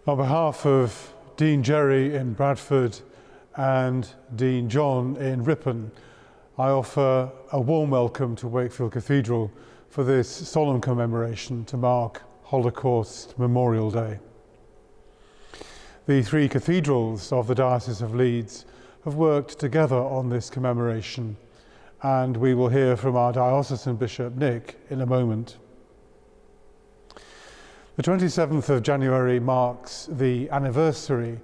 On behalf of Dean Jerry in Bradford and Dean John in Ripon, I offer a warm welcome to Wakefield Cathedral for this solemn commemoration to mark Holocaust Memorial Day. The three cathedrals of the Diocese of Leeds have worked together on this commemoration, and we will hear from our diocesan Bishop Nick in a moment. The 27th of January marks the anniversary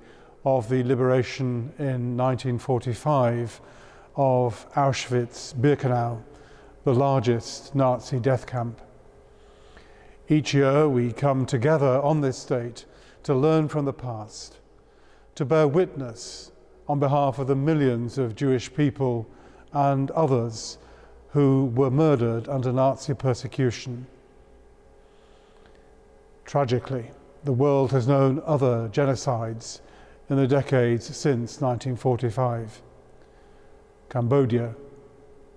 of the liberation in 1945 of Auschwitz-Birkenau, the largest Nazi death camp. Each year we come together on this date to learn from the past, to bear witness on behalf of the millions of Jewish people and others who were murdered under Nazi persecution. Tragically, the world has known other genocides in the decades since 1945. Cambodia,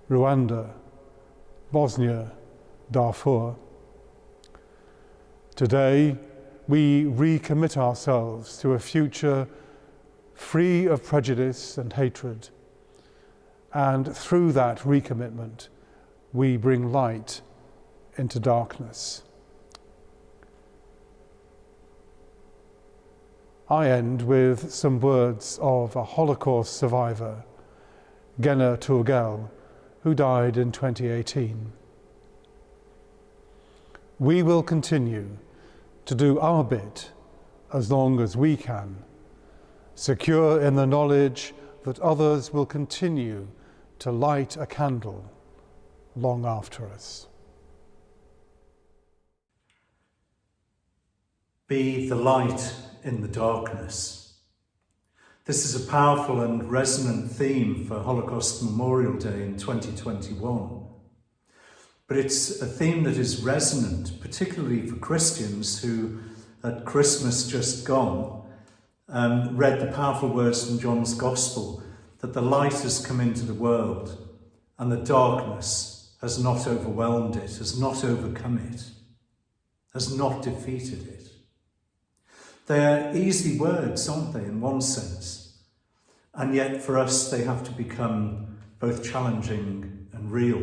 Rwanda, Bosnia, Darfur. Today, we recommit ourselves to a future free of prejudice and hatred. And through that recommitment, we bring light into darkness. I end with some words of a Holocaust survivor, Gena Turgel, who died in 2018. We will continue to do our bit as long as we can, secure in the knowledge that others will continue to light a candle long after us. Be the light in the darkness. This is a powerful and resonant theme for Holocaust Memorial Day in 2021. But it's a theme that is resonant, particularly for Christians who, at Christmas just gone, read the powerful words from John's Gospel, that the light has come into the world and the darkness has not overwhelmed it, has not overcome it, has not defeated it. They're easy words, aren't they, in one sense? And yet for us, they have to become both challenging and real.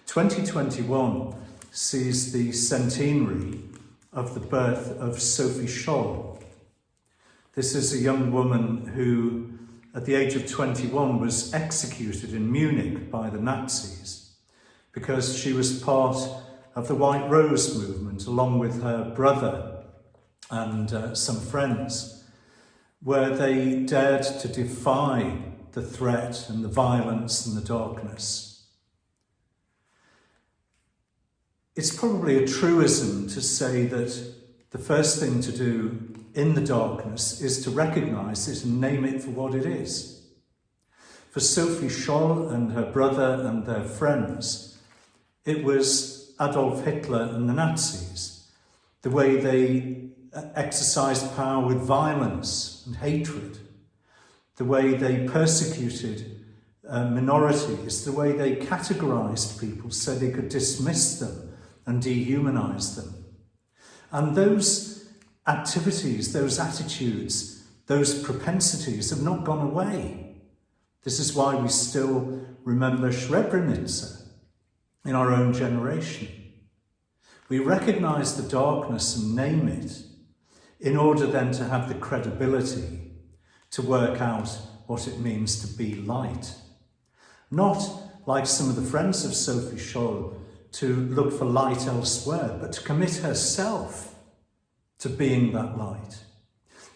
2021 sees the centenary of the birth of Sophie Scholl. This is a young woman who, at the age of 21, was executed in Munich by the Nazis because she was part of the White Rose movement, along with her brother and some friends, where they dared to defy the threat and the violence and the darkness. It's probably a truism to say that the first thing to do in the darkness is to recognise it and name it for what it is. For Sophie Scholl and her brother and their friends, it was Adolf Hitler and the Nazis, the way they exercised power with violence and hatred, the way they persecuted minorities, the way they categorised people so they could dismiss them and dehumanise them. And those activities, those attitudes, those propensities have not gone away. This is why we still remember Srebrenica in our own generation. We recognise the darkness and name it in order then to have the credibility to work out what it means to be light. Not like some of the friends of Sophie Scholl to look for light elsewhere, but to commit herself to being that light.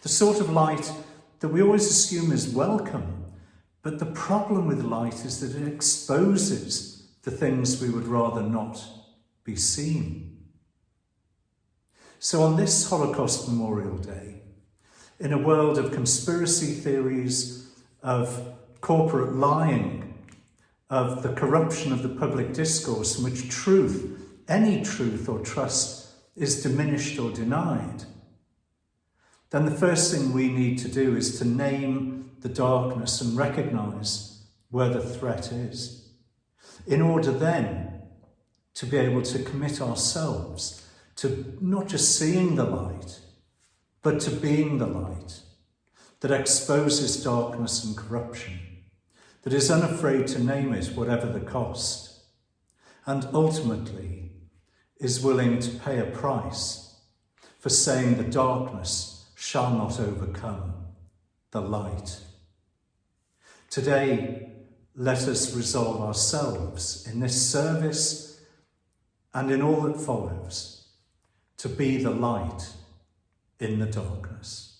The sort of light that we always assume is welcome, but the problem with light is that it exposes the things we would rather not be seen. So on this Holocaust Memorial Day, in a world of conspiracy theories, of corporate lying, of the corruption of the public discourse in which truth, any truth or trust, is diminished or denied, then the first thing we need to do is to name the darkness and recognise where the threat is, in order then to be able to commit ourselves to not just seeing the light, but to being the light that exposes darkness and corruption, that is unafraid to name it whatever the cost, and ultimately is willing to pay a price for saying the darkness shall not overcome the light. Today, let us resolve ourselves in this service and in all that follows to be the light in the darkness.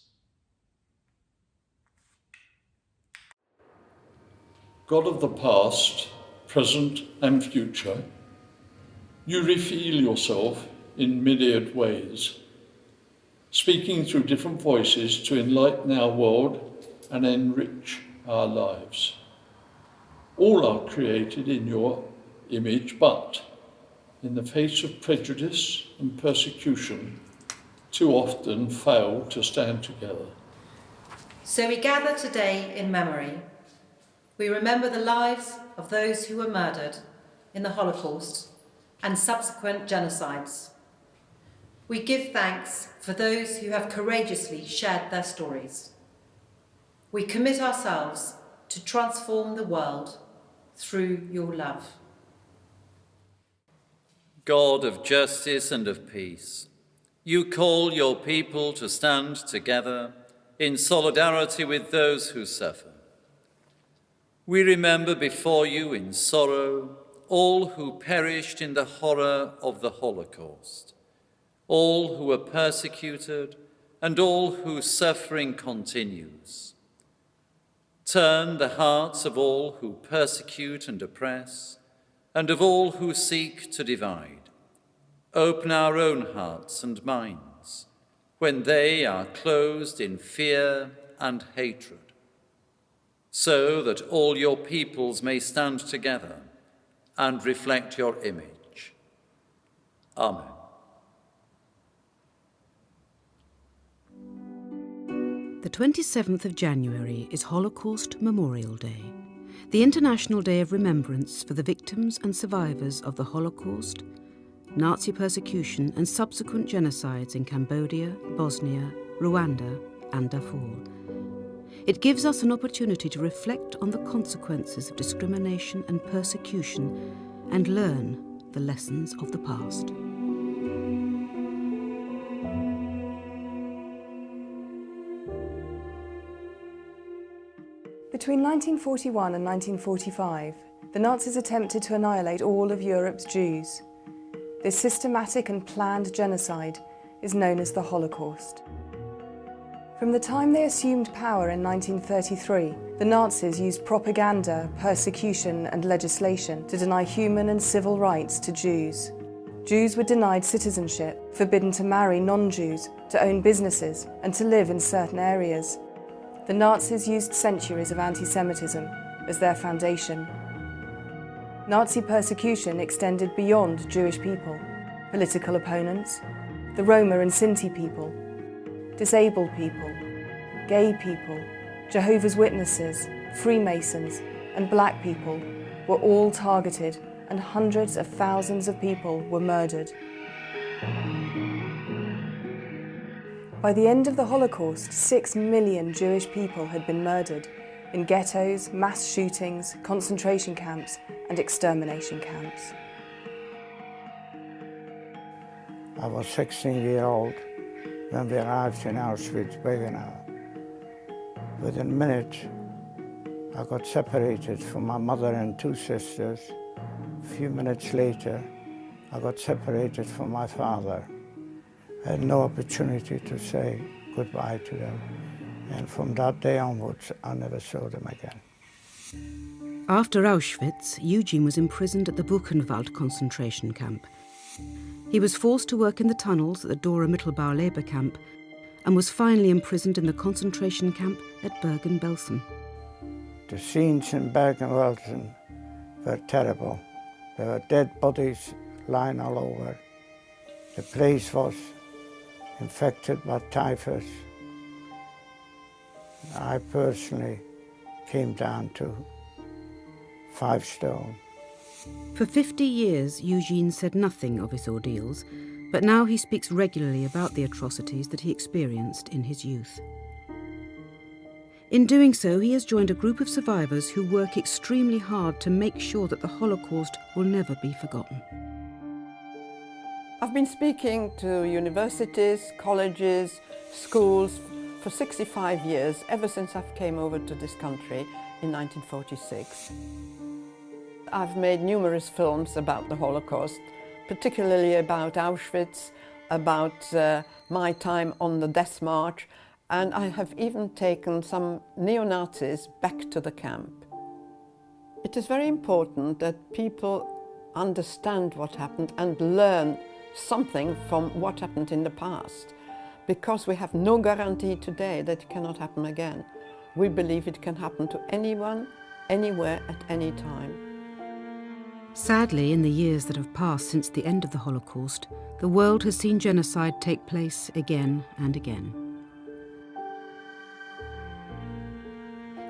God of the past, present and future, you reveal yourself in myriad ways, speaking through different voices to enlighten our world and enrich our lives. All are created in your image, but in the face of prejudice and persecution, too often fail to stand together. So we gather today in memory. We remember the lives of those who were murdered in the Holocaust and subsequent genocides. We give thanks for those who have courageously shared their stories. We commit ourselves to transform the world through your love. God of justice and of peace, you call your people to stand together in solidarity with those who suffer. We remember before you in sorrow all who perished in the horror of the Holocaust, all who were persecuted, and all whose suffering continues. Turn the hearts of all who persecute and oppress, and of all who seek to divide. Open our own hearts and minds when they are closed in fear and hatred, so that all your peoples may stand together and reflect your image. Amen. The 27th of January is Holocaust Memorial Day, the International Day of Remembrance for the victims and survivors of the Holocaust, Nazi persecution and subsequent genocides in Cambodia, Bosnia, Rwanda and Darfur. It gives us an opportunity to reflect on the consequences of discrimination and persecution and learn the lessons of the past. Between 1941 and 1945, the Nazis attempted to annihilate all of Europe's Jews. This systematic and planned genocide is known as the Holocaust. From the time they assumed power in 1933, the Nazis used propaganda, persecution and legislation to deny human and civil rights to Jews. Jews were denied citizenship, forbidden to marry non-Jews, to own businesses and to live in certain areas. The Nazis used centuries of anti-Semitism as their foundation. Nazi persecution extended beyond Jewish people, political opponents, the Roma and Sinti people, disabled people, gay people, Jehovah's Witnesses, Freemasons, and black people were all targeted, and hundreds of thousands of people were murdered. By the end of the Holocaust, 6 million Jewish people had been murdered in ghettos, mass shootings, concentration camps, and extermination camps. I was 16-year-old when we arrived in Auschwitz-Birkenau. Within a minute, I got separated from my mother and 2 sisters. A few minutes later, I got separated from my father. I had no opportunity to say goodbye to them. And from that day onwards, I never saw them again. After Auschwitz, Eugene was imprisoned at the Buchenwald concentration camp. He was forced to work in the tunnels at the Dora Mittelbau labor camp and was finally imprisoned in the concentration camp at Bergen-Belsen. The scenes in Bergen-Belsen were terrible. There were dead bodies lying all over. The place was infected by typhus. I personally came down to 5 stone. For 50 years, Eugene said nothing of his ordeals, but now he speaks regularly about the atrocities that he experienced in his youth. In doing so, he has joined a group of survivors who work extremely hard to make sure that the Holocaust will never be forgotten. I've been speaking to universities, colleges, schools for 65 years, ever since I came over to this country in 1946. I've made numerous films about the Holocaust, particularly about Auschwitz, about my time on the death march, and I have even taken some neo-Nazis back to the camp. It is very important that people understand what happened and learn something from what happened in the past, because we have no guarantee today that it cannot happen again. We believe it can happen to anyone, anywhere, at any time. Sadly, in the years that have passed since the end of the Holocaust, the world has seen genocide take place again and again.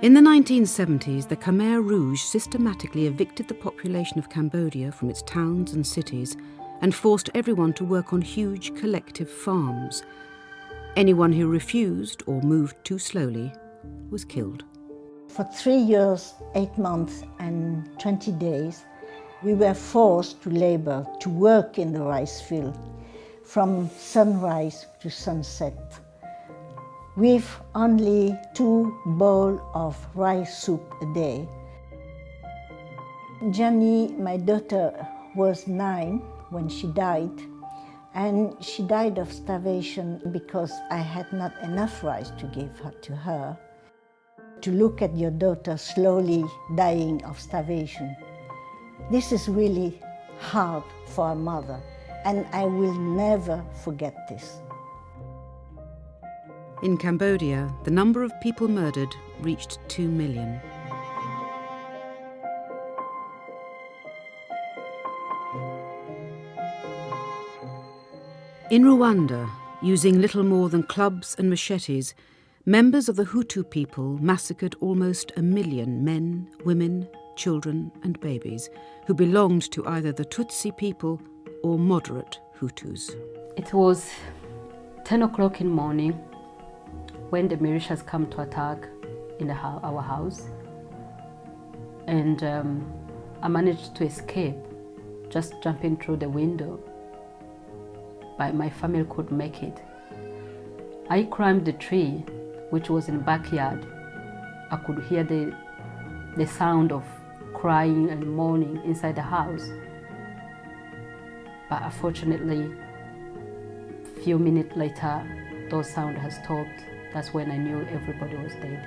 In the 1970s, the Khmer Rouge systematically evicted the population of Cambodia from its towns and cities and forced everyone to work on huge collective farms. Anyone who refused or moved too slowly was killed. For 3 years, 8 months and 20 days, we were forced to labor, to work in the rice field, from sunrise to sunset, with only 2 bowls of rice soup a day. Jenny, my daughter, was 9 when she died, and she died of starvation because I had not enough rice to give to her. To look at your daughter slowly dying of starvation, this is really hard for a mother, and I will never forget this. In Cambodia, the number of people murdered reached 2 million. In Rwanda, using little more than clubs and machetes, members of the Hutu people massacred almost 1 million men, women, children and babies who belonged to either the Tutsi people or moderate Hutus. It was 10 o'clock in the morning when the militias come to attack in our house, and I managed to escape, just jumping through the window, but my family could make it. I climbed the tree, which was in the backyard. I could hear the sound of crying and mourning inside the house, but unfortunately, a few minutes later, those sound has stopped. That's when I knew everybody was dead.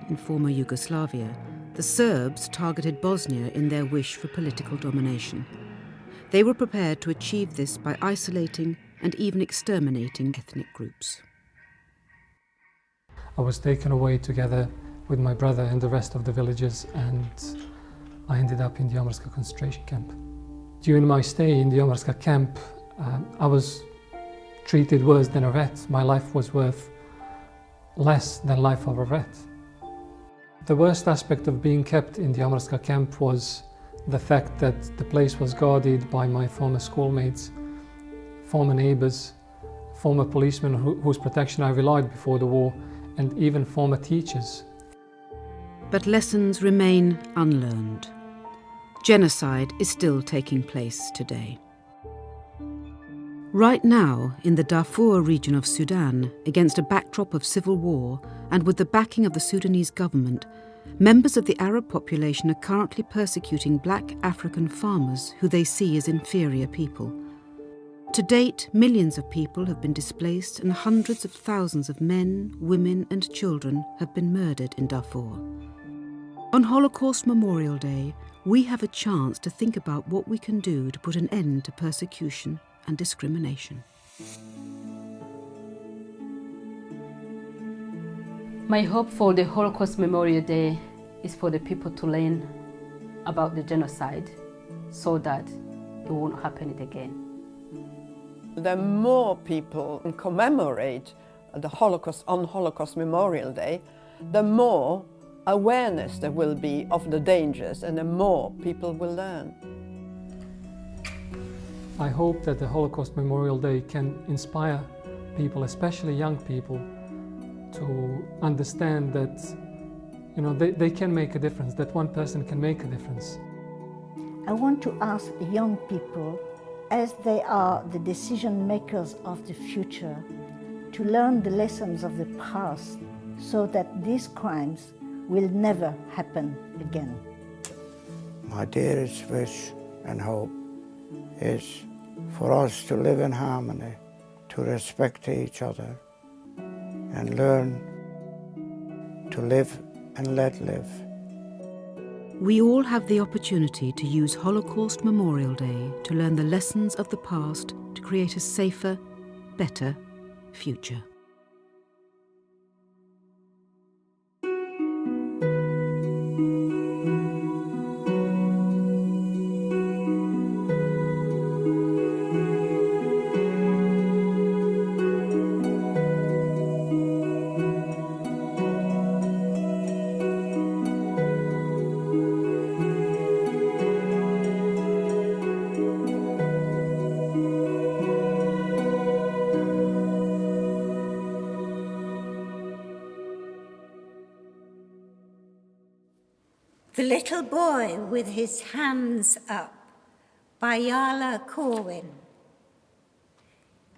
In former Yugoslavia, the Serbs targeted Bosnia in their wish for political domination. They were prepared to achieve this by isolating and even exterminating ethnic groups. I was taken away together with my brother and the rest of the villagers, and I ended up in the Omrska concentration camp. During my stay in the Omrska camp, I was treated worse than a rat. My life was worth less than life of a rat. The worst aspect of being kept in the Omrska camp was the fact that the place was guarded by my former schoolmates, former neighbours, former policemen whose protection I relied before the war, and even former teachers. But lessons remain unlearned. Genocide is still taking place today. Right now, in the Darfur region of Sudan, against a backdrop of civil war and with the backing of the Sudanese government, members of the Arab population are currently persecuting black African farmers who they see as inferior people. To date, millions of people have been displaced and hundreds of thousands of men, women and children have been murdered in Darfur. On Holocaust Memorial Day, we have a chance to think about what we can do to put an end to persecution and discrimination. My hope for the Holocaust Memorial Day is for the people to learn about the genocide so that it won't happen again. The more people commemorate the Holocaust on Holocaust Memorial Day, the more awareness there will be of the dangers and the more people will learn. I hope that the Holocaust Memorial Day can inspire people, especially young people, to understand that they can make a difference, that one person can make a difference. I want to ask young people, as they are the decision makers of the future, to learn the lessons of the past so that these crimes will never happen again. My dearest wish and hope is for us to live in harmony, to respect each other, and learn to live and let live. We all have the opportunity to use Holocaust Memorial Day to learn the lessons of the past to create a safer, better future. The Little Boy with His Hands Up by Yala Corwin.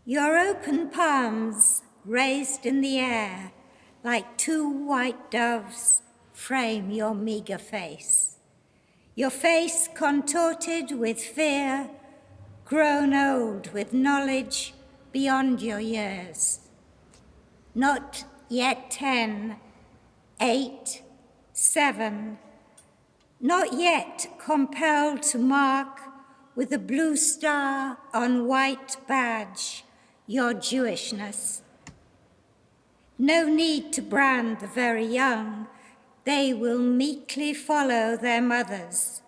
Your open palms raised in the air like two white doves frame your meager face. Your face contorted with fear, grown old with knowledge beyond your years. Not yet 10, 8, 7, not yet compelled to mark with a blue star on white badge your Jewishness. No need to brand the very young, they will meekly follow their mothers.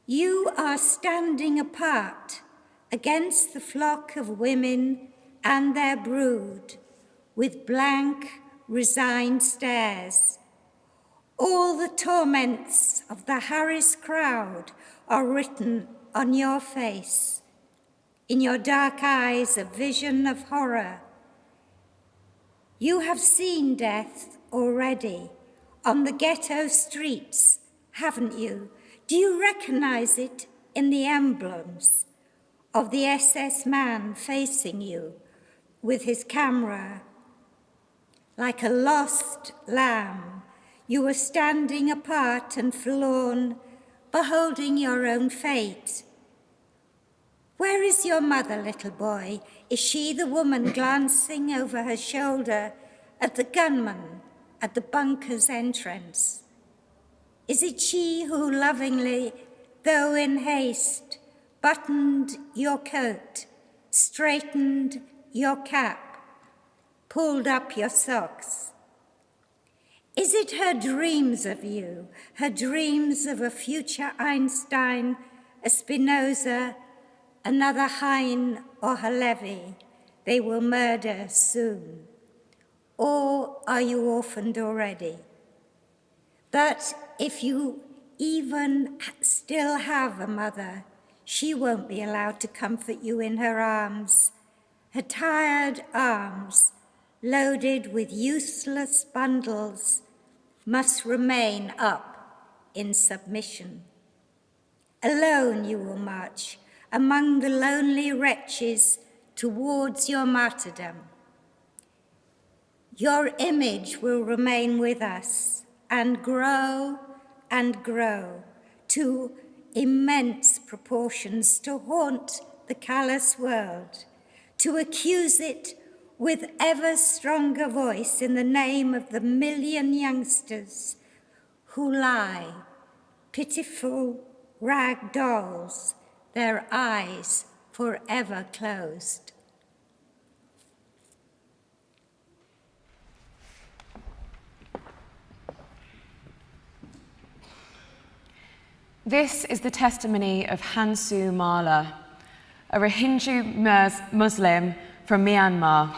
You are standing apart against the flock of women and their brood with blank, resigned stares. All the torments of the Harris crowd are written on your face. In your dark eyes, a vision of horror. You have seen death already on the ghetto streets, haven't you? Do you recognize it in the emblems of the SS man facing you with his camera? Like a lost lamb, you were standing apart and forlorn, beholding your own fate. Where is your mother, little boy? Is she the woman glancing over her shoulder at the gunman at the bunker's entrance? Is it she who lovingly, though in haste, buttoned your coat, straightened your cap, pulled up your socks? Is it her dreams of you, her dreams of a future Einstein, a Spinoza, another Heine or Halevi they will murder soon? Or are you orphaned already? But if you even still have a mother, she won't be allowed to comfort you in her arms. Her tired arms, loaded with useless bundles, must remain up in submission. Alone you will march among the lonely wretches towards your martyrdom. Your image will remain with us and grow to immense proportions, to haunt the callous world, to accuse it with ever stronger voice in the name of the million youngsters who lie, pitiful rag dolls, their eyes forever closed. This is the testimony of Hansu Mala, a Rohingya Muslim from Myanmar.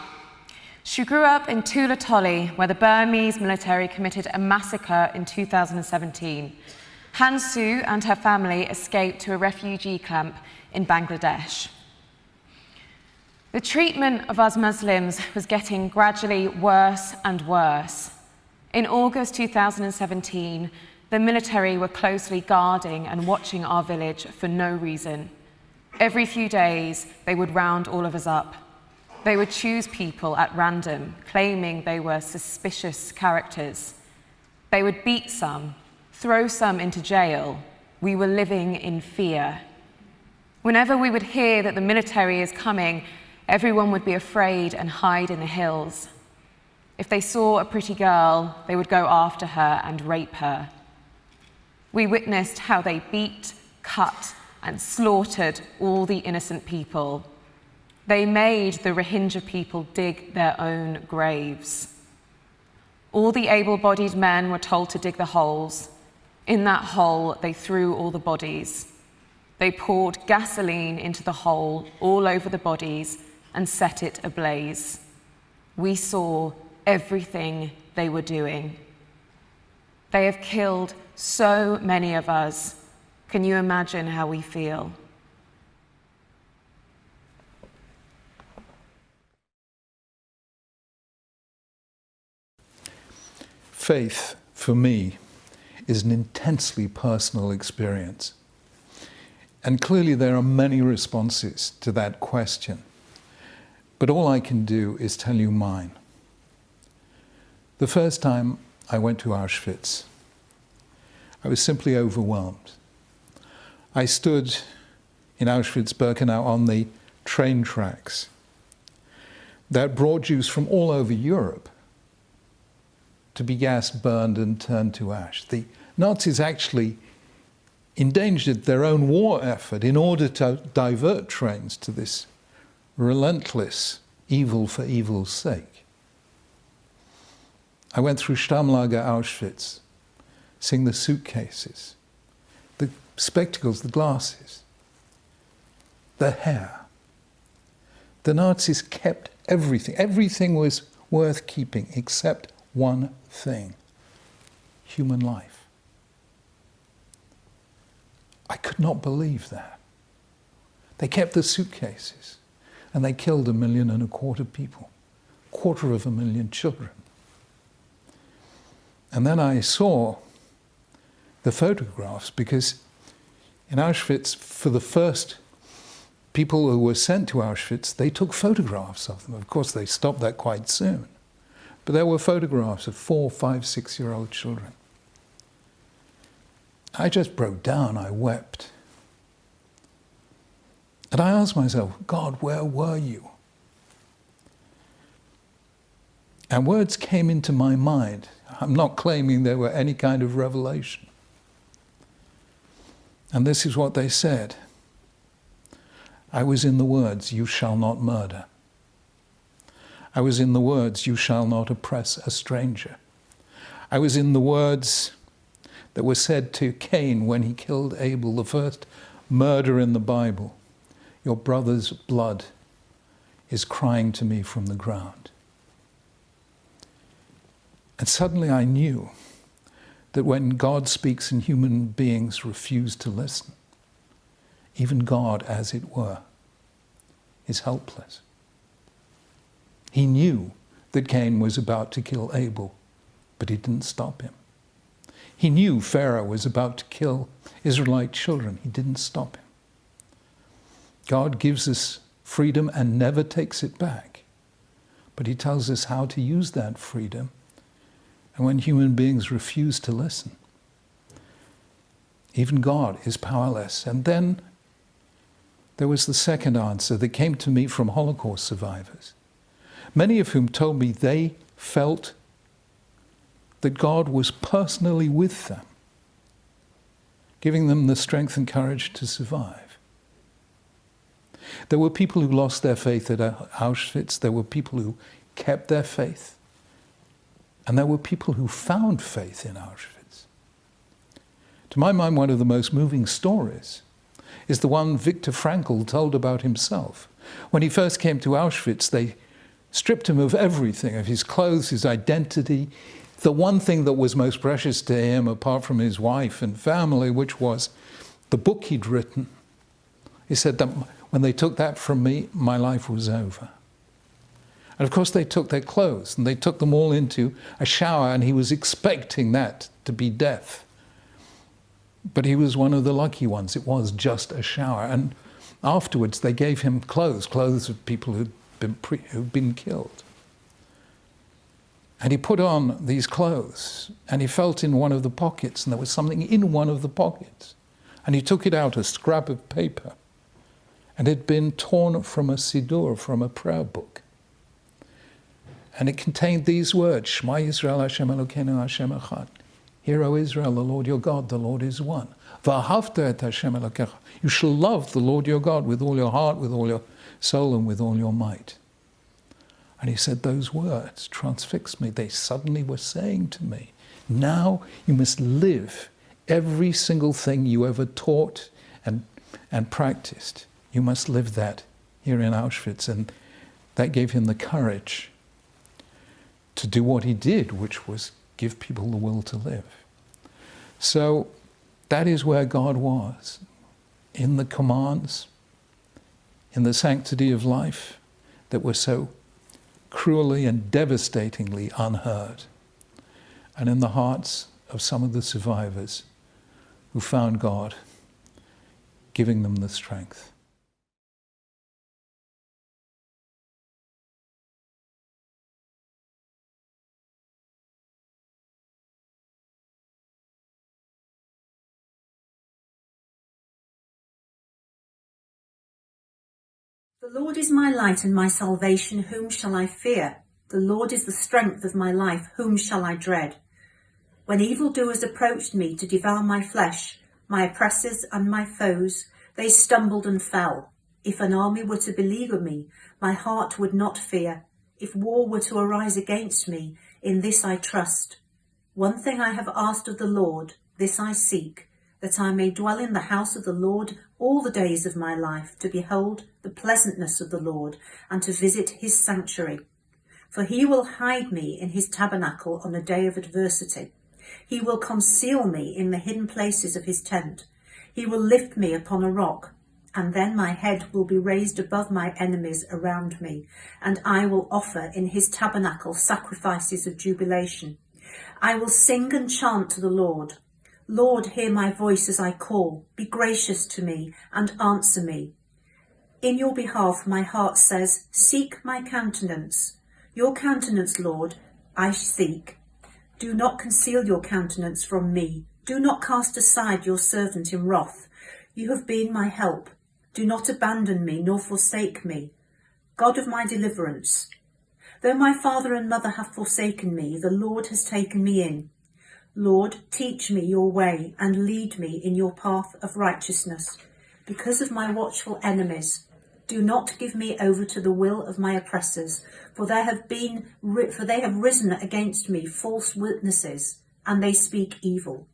She grew up in Tulatoli, where the Burmese military committed a massacre in 2017. Hansu and her family escaped to a refugee camp in Bangladesh. The treatment of us Muslims was getting gradually worse and worse. In August 2017, the military were closely guarding and watching our village for no reason. Every few days, they would round all of us up. They would choose people at random, claiming they were suspicious characters. They would beat some, throw some into jail. We were living in fear. Whenever we would hear that the military is coming, everyone would be afraid and hide in the hills. If they saw a pretty girl, they would go after her and rape her. We witnessed how they beat, cut, and slaughtered all the innocent people. They made the Rohingya people dig their own graves. All the able-bodied men were told to dig the holes. In that hole, they threw all the bodies. They poured gasoline into the hole all over the bodies and set it ablaze. We saw everything they were doing. They have killed so many of us. Can you imagine how we feel? Faith, for me, is an intensely personal experience. And clearly there are many responses to that question. But all I can do is tell you mine. The first time I went to Auschwitz, I was simply overwhelmed. I stood in Auschwitz-Birkenau on the train tracks that brought Jews from all over Europe to be gassed, burned, and turned to ash. The Nazis actually endangered their own war effort in order to divert trains to this relentless evil for evil's sake. I went through Stammlager Auschwitz, seeing the suitcases, the spectacles, the glasses, the hair. The Nazis kept everything. Everything was worth keeping except one thing: human life. I could not believe that. They kept the suitcases and they killed 1.25 million people, 250,000 children. And then I saw the photographs, because in Auschwitz, for the first people who were sent to Auschwitz, they took photographs of them. Of course, they stopped that quite soon. But there were photographs of 4-, 5-, 6-year-old children. I just broke down, I wept. And I asked myself, God, where were you? And words came into my mind. I'm not claiming they were any kind of revelation. And this is what they said. I was in the words, "You shall not murder." I was in the words, "You shall not oppress a stranger." I was in the words that were said to Cain when he killed Abel, the first murder in the Bible. "Your brother's blood is crying to me from the ground." And suddenly I knew that when God speaks and human beings refuse to listen, even God, as it were, is helpless. He knew that Cain was about to kill Abel, but he didn't stop him. He knew Pharaoh was about to kill Israelite children. He didn't stop him. God gives us freedom and never takes it back, but he tells us how to use that freedom. And when human beings refuse to listen, even God is powerless. And then there was the second answer that came to me from Holocaust survivors, many of whom told me they felt that God was personally with them, giving them the strength and courage to survive. There were people who lost their faith at Auschwitz. There were people who kept their faith. And there were people who found faith in Auschwitz. To my mind, one of the most moving stories is the one Viktor Frankl told about himself. When he first came to Auschwitz, they stripped him of everything, of his clothes, his identity. the one thing that was most precious to him, apart from his wife and family, which was the book he'd written. He said that when they took that from me, my life was over. And of course they took their clothes and they took them all into a shower, and he was expecting that to be death. But he was one of the lucky ones. It was just a shower. And afterwards they gave him clothes of people who'd been killed. And he put on these clothes, and he felt in one of the pockets, and there was something in one of the pockets. And he took it out, a scrap of paper, and it had been torn from a siddur, from a prayer book. And it contained these words, Shema Yisrael Hashem Elokeinu Hashem Echad. Hear, O Israel, the Lord your God, the Lord is one. V'ahavta et Hashem Elokecha. You shall love the Lord your God with all your heart, with all your soul, and with all your might. And he said, those words transfixed me. They suddenly were saying to me, now you must live every single thing you ever taught and practiced. You must live that here in Auschwitz. And that gave him the courage to do what he did, which was give people the will to live. So that is where God was, in the commands, in the sanctity of life that were so cruelly and devastatingly unheard, and in the hearts of some of the survivors who found God giving them the strength. The Lord is my light and my salvation, whom shall I fear? The Lord is the strength of my life, whom shall I dread? When evildoers approached me to devour my flesh, my oppressors and my foes, they stumbled and fell. If an army were to beleaguer me, my heart would not fear. If war were to arise against me, in this I trust. One thing I have asked of the Lord, this I seek, that I may dwell in the house of the Lord all the days of my life, to behold the pleasantness of the Lord, and to visit his sanctuary. For he will hide me in his tabernacle on a day of adversity. He will conceal me in the hidden places of his tent. He will lift me upon a rock, and then my head will be raised above my enemies around me, and I will offer in his tabernacle sacrifices of jubilation. I will sing and chant to the Lord. Lord, hear my voice as I call. Be gracious to me and answer me. In your behalf my heart says, seek my countenance. Your countenance, Lord, I seek. Do not conceal your countenance from me. Do not cast aside your servant in wrath. You have been my help. Do not abandon me nor forsake me. God of my deliverance. Though my father and mother have forsaken me, the Lord has taken me in. Lord, teach me your way and lead me in your path of righteousness. Because of my watchful enemies, do not give me over to the will of my oppressors, for they have risen against me false witnesses, and they speak evil.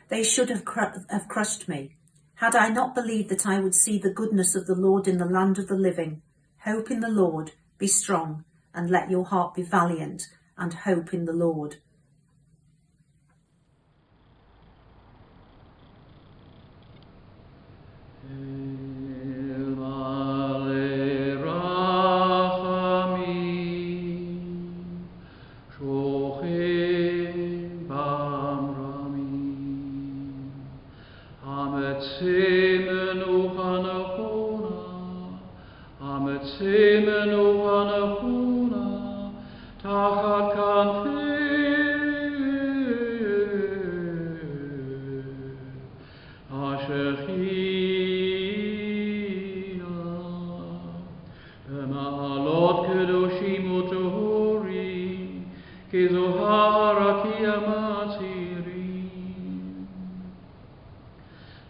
They should have crushed me. Had I not believed that I would see the goodness of the Lord in the land of the living. Hope in the Lord, be strong, and let your heart be valiant, and hope in the Lord.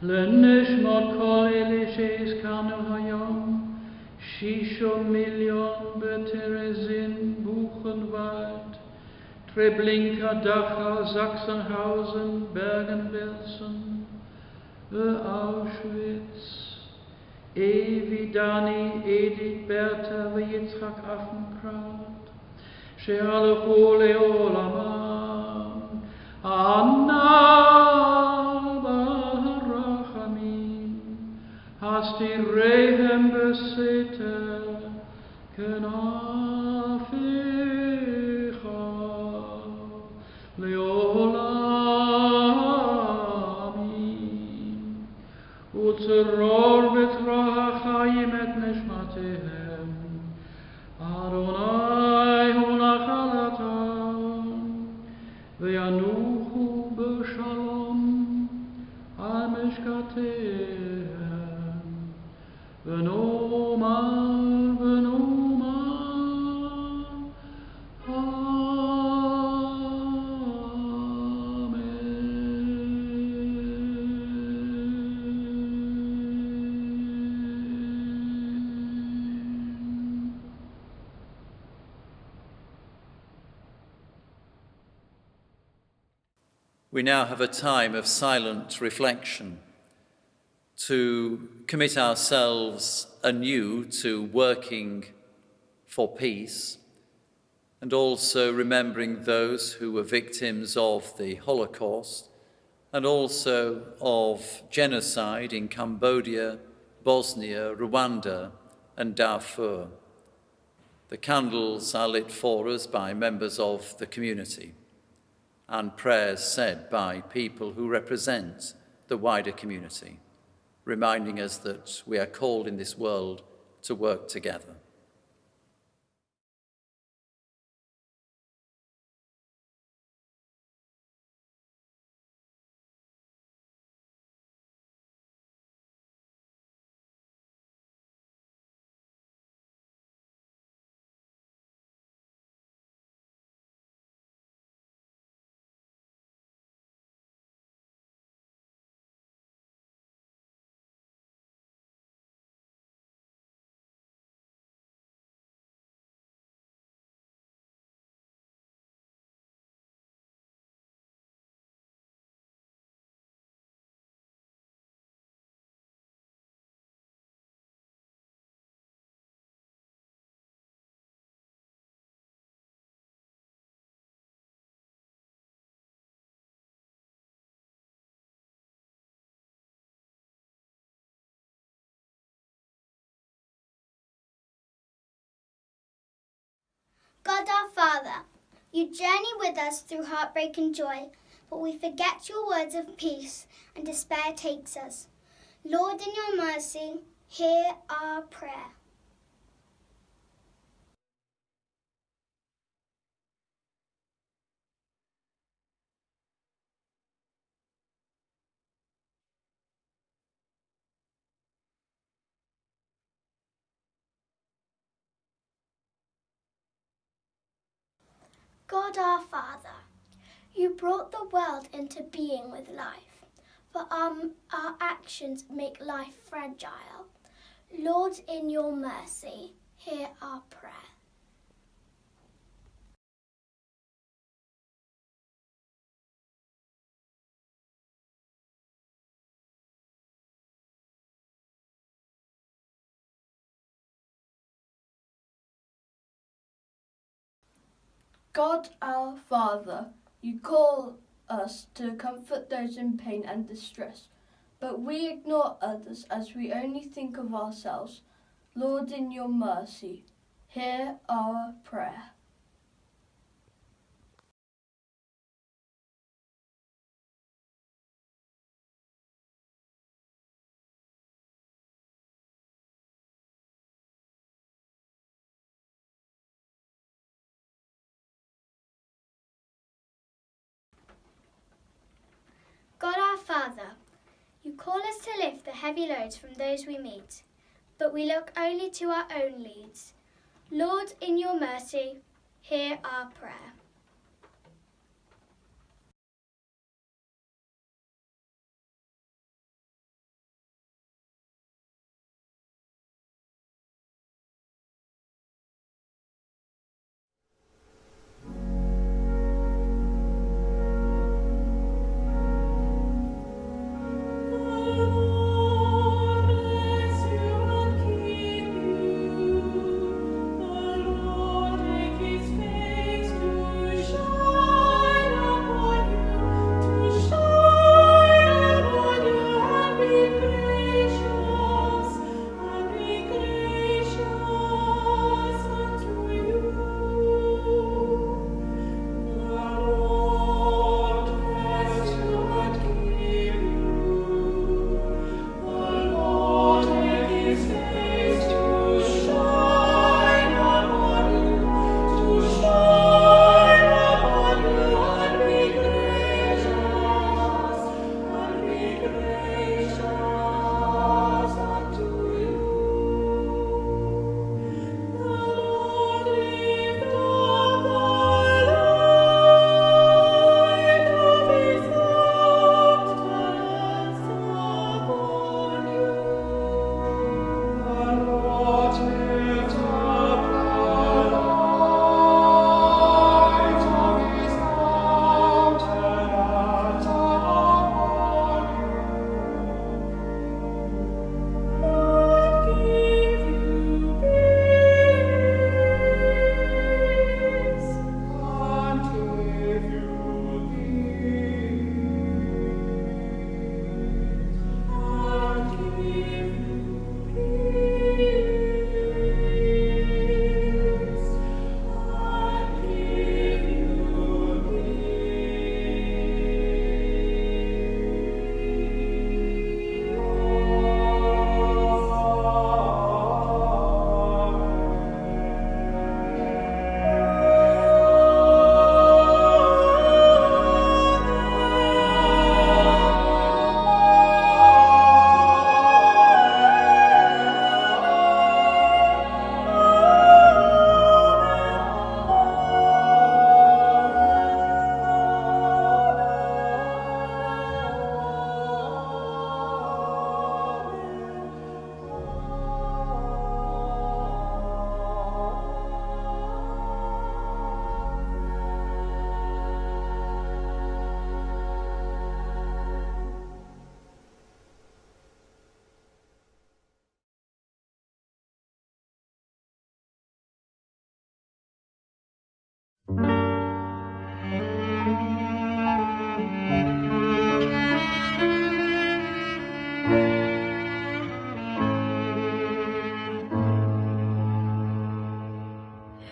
לנשמות כל אלה שהזכרנו היום, 6 מיליון בטרזין, בוכנוואלד, Treblinka, Dachau, Sachsenhausen, Bergen-Belsen, Auschwitz, Evi, Dani, Edith, Bertha ויצחק אפנקראוט, שהלכו לעולמם. Anna Barachamim, hast die Rehem besete, Kenafecha, Leolamim, Utzeror betrachayim et neshmatehem, Adonai hunachalatam, Ve'yanuchu b'shalom al mishkatehem, V'nomar, We now have a time of silent reflection to commit ourselves anew to working for peace and also remembering those who were victims of the Holocaust and also of genocide in Cambodia, Bosnia, Rwanda and Darfur. The candles are lit for us by members of the community and prayers said by people who represent the wider community, reminding us that we are called in this world to work together. God our Father, you journey with us through heartbreak and joy, but we forget your words of peace and despair takes us. Lord, in your mercy, hear our prayer. God our Father, you brought the world into being with life, but our actions make life fragile. Lord, in your mercy, hear our prayer. God our Father, you call us to comfort those in pain and distress, but we ignore others as we only think of ourselves. Lord, in your mercy, hear our prayer. God our Father, you call us to lift the heavy loads from those we meet, but we look only to our own needs. Lord, in your mercy, hear our prayer. The Lord make his face to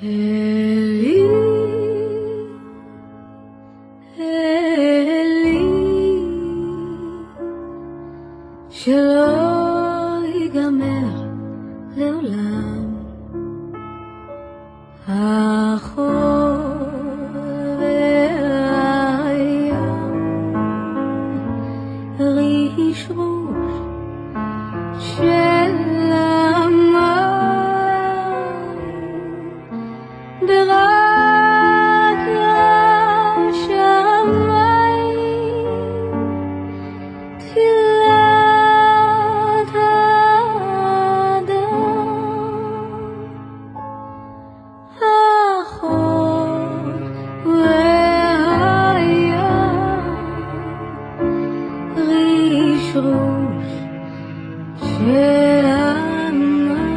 אלי, אלי, שלא ייגמר לעולם. החור והים, ריש ראש של המים, ברק השמיים, תפילת של המים